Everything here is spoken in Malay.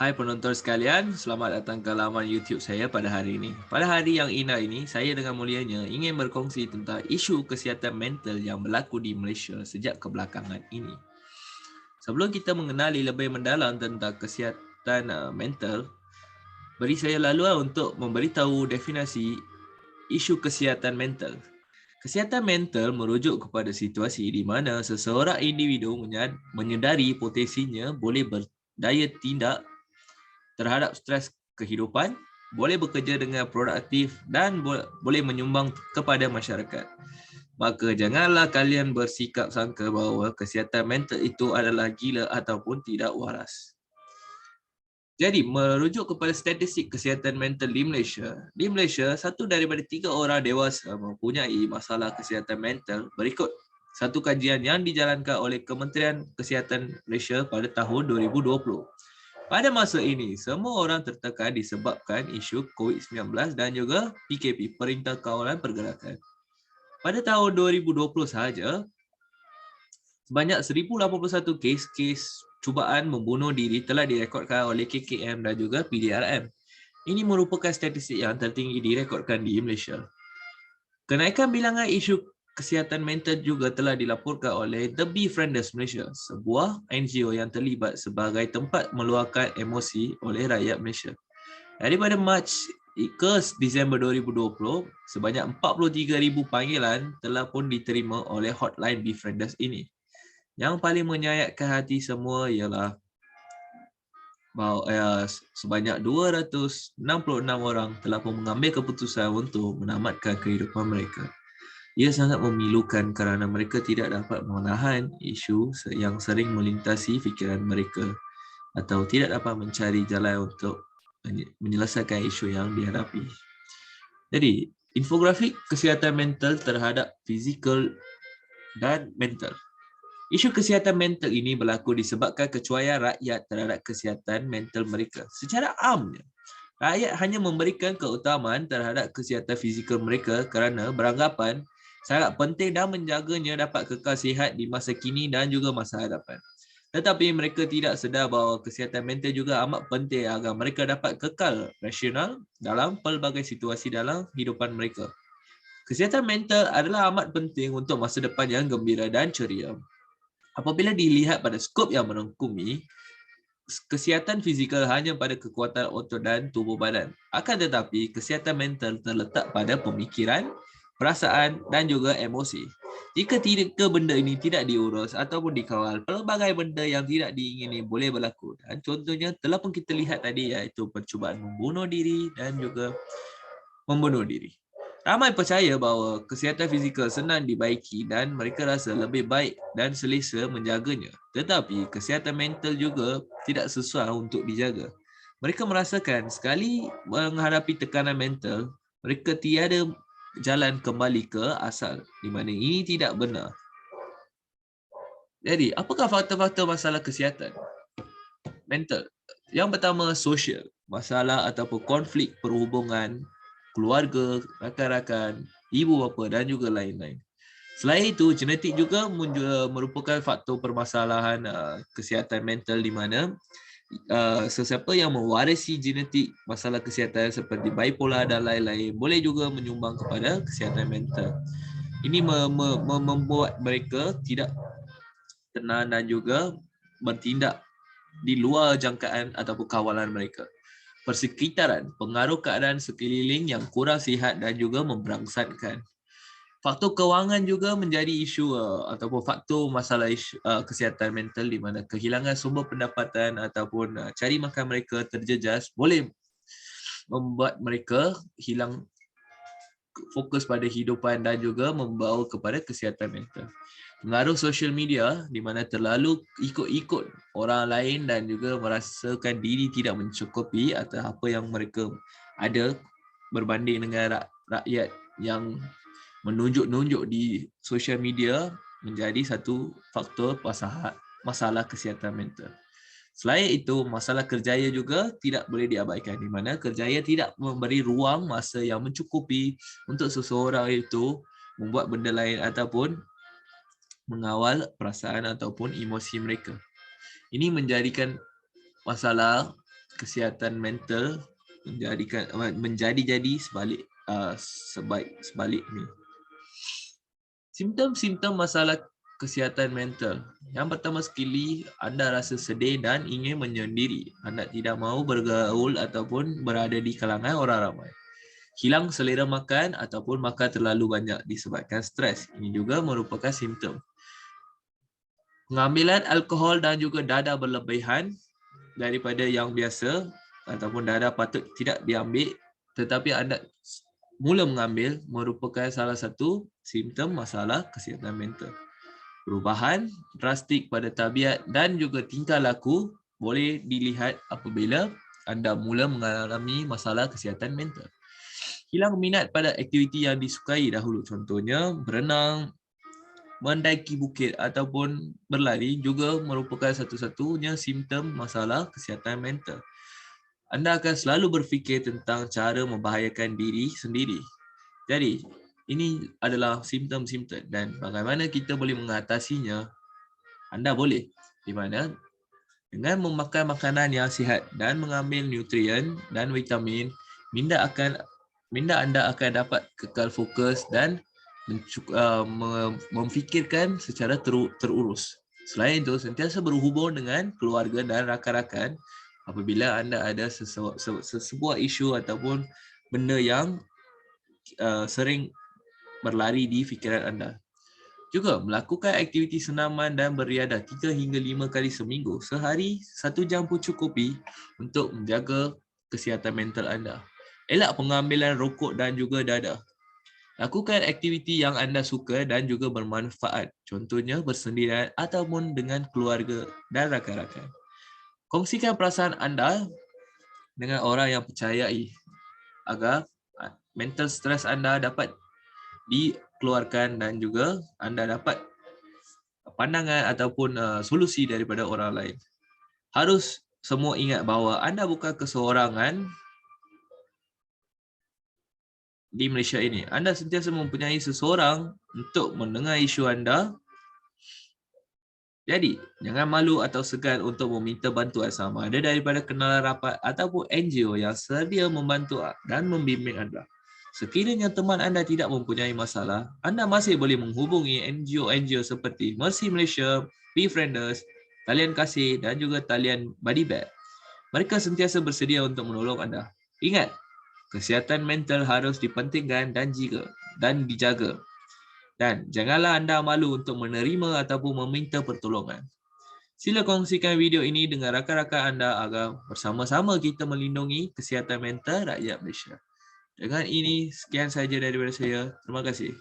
Hai penonton sekalian, selamat datang ke laman YouTube saya pada hari ini. Pada hari yang indah ini, saya dengan mulianya ingin berkongsi tentang isu kesihatan mental yang berlaku di Malaysia sejak kebelakangan ini. Sebelum kita mengenali lebih mendalam tentang kesihatan mental, beri saya laluan untuk memberitahu definisi isu kesihatan mental. Kesihatan mental merujuk kepada situasi di mana seseorang individu menyedari potensinya boleh berdaya tindak terhadap stres kehidupan, boleh bekerja dengan produktif dan boleh menyumbang kepada masyarakat. Maka janganlah kalian bersikap sangka bahawa kesihatan mental itu adalah gila ataupun tidak waras. Jadi, merujuk kepada statistik kesihatan mental di Malaysia, 1 daripada 3 orang dewasa mempunyai masalah kesihatan mental berikut satu kajian yang dijalankan oleh Kementerian Kesihatan Malaysia pada tahun 2020. Pada masa ini, semua orang tertekan disebabkan isu COVID-19 dan juga PKP, Perintah Kawalan Pergerakan. Pada tahun 2020 sahaja, sebanyak 1,081 kes cubaan membunuh diri telah direkodkan oleh KKM dan juga PDRM. Ini merupakan statistik yang tertinggi direkodkan di Malaysia. Kenaikan bilangan isu kesihatan mental juga telah dilaporkan oleh The Befrienders Malaysia, sebuah NGO yang terlibat sebagai tempat meluahkan emosi oleh rakyat Malaysia. Daripada Mac ke Disember 2020, sebanyak 43,000 panggilan telah pun diterima oleh hotline Befrienders ini. Yang paling menyayatkan hati semua ialah bahawa sebanyak 266 orang telah pun mengambil keputusan untuk menamatkan kehidupan mereka. Ia sangat memilukan kerana mereka tidak dapat menahan isu yang sering melintasi fikiran mereka atau tidak dapat mencari jalan untuk menyelesaikan isu yang dihadapi. Jadi, infografik kesihatan mental terhadap fizikal dan mental. Isu kesihatan mental ini berlaku disebabkan kecuaian rakyat terhadap kesihatan mental mereka. Secara amnya, rakyat hanya memberikan keutamaan terhadap kesihatan fizikal mereka kerana beranggapan sangat penting dan menjaganya dapat kekal sihat di masa kini dan juga masa hadapan. Tetapi mereka tidak sedar bahawa kesihatan mental juga amat penting agar mereka dapat kekal rasional dalam pelbagai situasi dalam kehidupan mereka. Kesihatan mental adalah amat penting untuk masa depan yang gembira dan ceria. Apabila dilihat pada skop yang merangkumi, kesihatan fizikal hanya pada kekuatan otot dan tubuh badan. Akan tetapi, kesihatan mental terletak pada pemikiran, perasaan dan juga emosi. Jika benda ini tidak diurus ataupun dikawal, pelbagai benda yang tidak diingini boleh berlaku. Dan contohnya telah pun kita lihat tadi, iaitu percubaan membunuh diri dan juga membunuh diri. Ramai percaya bahawa kesihatan fizikal senang dibaiki dan mereka rasa lebih baik dan selesa menjaganya. Tetapi kesihatan mental juga tidak sesuai untuk dijaga. Mereka merasakan sekali menghadapi tekanan mental, mereka tiada jalan kembali ke asal, di mana ini tidak benar. Jadi, apakah faktor-faktor masalah kesihatan mental? Yang pertama, sosial. Masalah ataupun konflik perhubungan, keluarga, rakan-rakan, ibu bapa dan juga lain-lain. Selain itu, genetik juga merupakan faktor permasalahan kesihatan mental di mana sesiapa yang mewarisi genetik masalah kesihatan seperti bipolar dan lain-lain boleh juga menyumbang kepada kesihatan mental. Ini membuat mereka tidak tenang dan juga bertindak di luar jangkaan ataupun kawalan mereka. Persekitaran, pengaruh keadaan sekeliling yang kurang sihat dan juga memberangsangkan. Faktor kewangan juga menjadi isu ataupun faktor masalah kesihatan mental di mana kehilangan sumber pendapatan ataupun cari makan mereka terjejas boleh membuat mereka hilang fokus pada kehidupan dan juga membawa kepada kesihatan mental. Pengaruh social media di mana terlalu ikut-ikut orang lain dan juga merasakan diri tidak mencukupi atau apa yang mereka ada berbanding dengan rakyat yang menunjuk-nunjuk di social media menjadi satu faktor masalah kesihatan mental. Selain itu, masalah kerjaya juga tidak boleh diabaikan di mana kerjaya tidak memberi ruang masa yang mencukupi untuk seseorang itu membuat benda lain ataupun mengawal perasaan ataupun emosi mereka. Ini menjadikan masalah kesihatan mental menjadi sebalik ni. Simptom-simptom masalah kesihatan mental. Yang pertama sekali, anda rasa sedih dan ingin menyendiri. Anda tidak mahu bergaul ataupun berada di kalangan orang ramai. Hilang selera makan ataupun makan terlalu banyak disebabkan stres. Ini juga merupakan simptom. Pengambilan alkohol dan juga dadah berlebihan daripada yang biasa ataupun dadah patut tidak diambil tetapi anda mula mengambil merupakan salah satu simptom masalah kesihatan mental. Perubahan drastik pada tabiat dan juga tingkah laku boleh dilihat apabila anda mula mengalami masalah kesihatan mental. Hilang minat pada aktiviti yang disukai dahulu, contohnya berenang, mendaki bukit ataupun berlari juga merupakan satu-satunya simptom masalah kesihatan mental. Anda akan selalu berfikir tentang cara membahayakan diri sendiri. Jadi, ini adalah simptom-simptom dan bagaimana kita boleh mengatasinya. Anda boleh di mana dengan memakan makanan yang sihat dan mengambil nutrien dan vitamin, minda anda akan dapat kekal fokus dan memfikirkan secara terurus. Selain itu, sentiasa berhubung dengan keluarga dan rakan-rakan apabila anda ada sebuah isu ataupun benda yang sering berlari di fikiran anda. Juga melakukan aktiviti senaman dan beriadah 3 hingga 5 kali seminggu. Sehari 1 jam pun cukupi untuk menjaga kesihatan mental anda. Elak pengambilan rokok dan juga dadah. Lakukan aktiviti yang anda suka dan juga bermanfaat. Contohnya bersendirian ataupun dengan keluarga dan rakan-rakan. Kongsikan perasaan anda dengan orang yang percayai agar mental stres anda dapat dikeluarkan dan juga anda dapat pandangan ataupun solusi daripada orang lain. Harus semua ingat bahawa anda bukan keseorangan di Malaysia ini. Anda sentiasa mempunyai seseorang untuk mendengar isu anda. Jadi, jangan malu atau segan untuk meminta bantuan sama ada daripada kenalan rapat ataupun NGO yang sedia membantu dan membimbing anda. Sekiranya teman anda tidak mempunyai masalah, anda masih boleh menghubungi NGO-NGO seperti Mercy Malaysia, Befrienders, Talian Kasih dan juga Talian Buddy Bag. Mereka sentiasa bersedia untuk menolong anda. Ingat, kesihatan mental harus dipentingkan dan dijaga. Dan janganlah anda malu untuk menerima ataupun meminta pertolongan. Sila kongsikan video ini dengan rakan-rakan anda agar bersama-sama kita melindungi kesihatan mental rakyat Malaysia. Dengan ini, sekian sahaja daripada saya. Terima kasih.